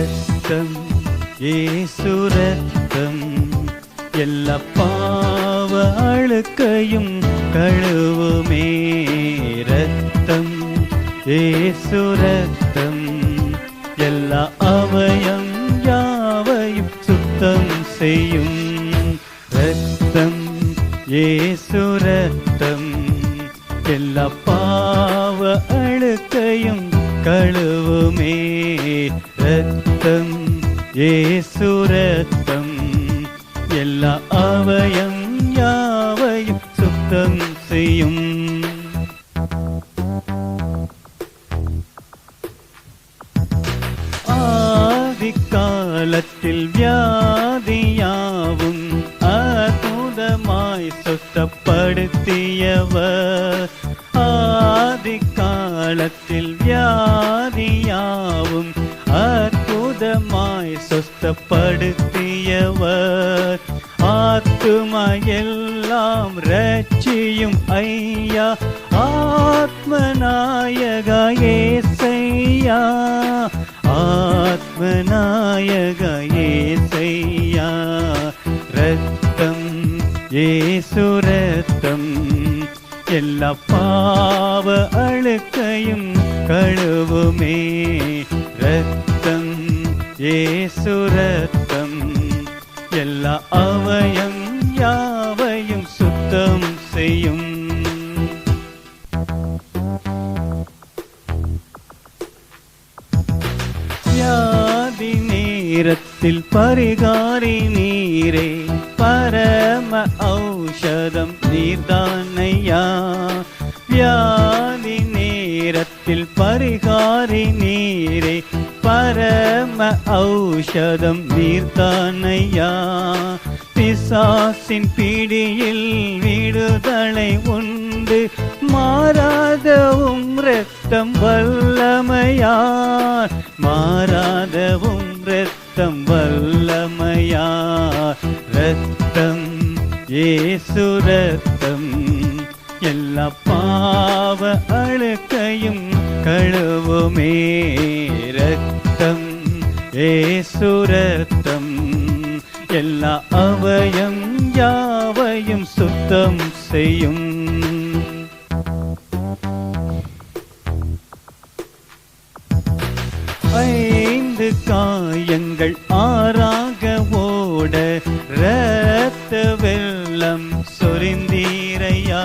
ரத்தம் இயேசு ரத்தம் எல்லா பாவ அழுக்கையும் கழுவுமே. ரத்தம் இயேசு ரத்தம் எல்லா அவயம் யாவையும் சுத்தம் செய்யும். ரத்தம் இயேசு ரத்தம் எல்லா பாவ அழுக்கையும் கழுவுமே. ரத்தம் இயேசு ரத்தம் எல்லா அவயம் யாவையும் சுத்தம் செய்யும். ஆதிக்காலத்தில் வியாதியாவும் அற்புதமாய் சுத்தப்படுத்தியவர். ஆதிக்காலத்தில் வியாதியாவும் அற்புதமாய் சுத்தப்படுத்தியவர். ஆத்துமா எல்லாம் ரட்சியும் ஐயா ஆத்மநாயக ஏசையா. ஆத்மநாயக ஏசையா. ரத்தம் இயேசு ரத்தம் எல்லா பாவ அழுக்கையும் கழுவுமே. ரத்தம் இயேசு ரத்தம் எல்லா அவயம் யாவையும் சுத்தம் செய்யும். வியாதி நேரத்தில் பரிகாரி நீரே பரம ஔஷதம் நீர்தானையா. வியாதி நேரத்தில் பரிகாரி நீரே பரம ஔஷதம் நீர்தானையா. பிசாசின் பிடியில் விடுதலை உண்டு மாறாதவும் இரத்தம் வல்லமையார். மாறாதவும் இரத்தம் வல்லமையார். ரத்தம் இயேசு ரத்தம் எல்லா பாவ அழுக்கையும் கழுவுமே. ரத்தம் இயேசு ரத்தம் எல்லா அவயம் யாவையும் சுத்தம் செய்யும். ஐந்து காயங்கள் ஆறாக ஓட இரத்த வெள்ளம் சொரிந்தீரையா.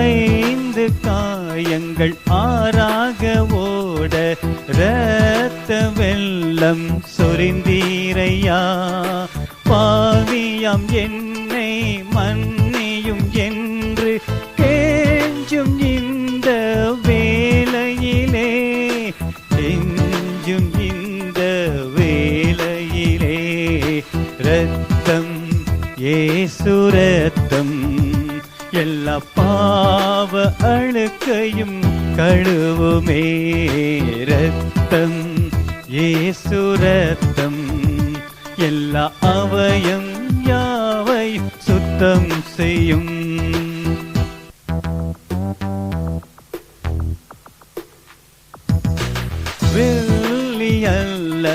ஐந்து காயங்கள் ஆறாக ஓட இரத்த வெள்ளம் சொரிந்தீரையா. பாவியாம் என்னை மன்னியும் என்று கெஞ்சும் இந்த வேளையிலே. கெஞ்சும் இந்த வேளையிலே. ரத்தம் இயேசு ரத்தம் எல்லா பாவ அழுக்கையும் கழுவுமே. ரத்தம் இயேசு ரத்தம் எல்லா அவயம் யாவையும் சுத்தம் செய்யும். வெள்ளி அல்ல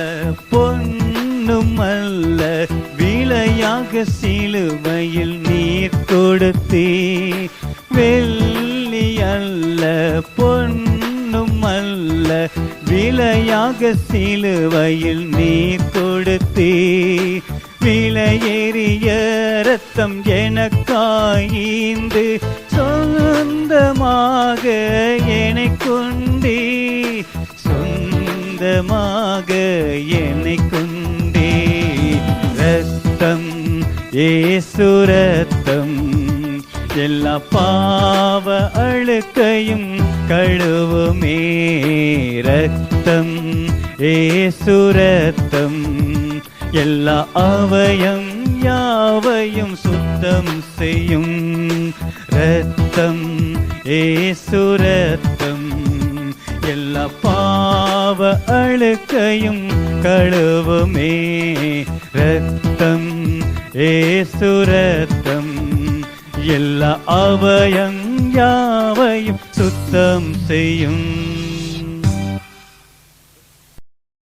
பொன்னும் அல்ல விலையாக சிலுவையில் நீர் கொடுத்தே. வெள்ளி அல்ல பொன்னும் அல்ல விலையாக சிலுவையில் நீர் கொடுத்தே. விலையேறிய ரத்தம் எனக்காய்ந்து சொந்தமாக என்னை கொண்டே. சொந்தமாக என்னை கொண்டே. ரத்தம் இயேசு ரத்தம் எல்லா பாவ அழுக்கையும் கழுவுமே. ரத்தம் இயேசு ரத்தம் எல்லா அவயம் யாவையும் சுத்தம் செய்யும். ரத்தம் இயேசு ரத்தம் எல்லா பாவ அழுக்கையும் கழுவுமே. ரத்தம் இயேசு ரத்தம் எல்லா அவயம் யாவையும் சுத்தம் செய்யும்.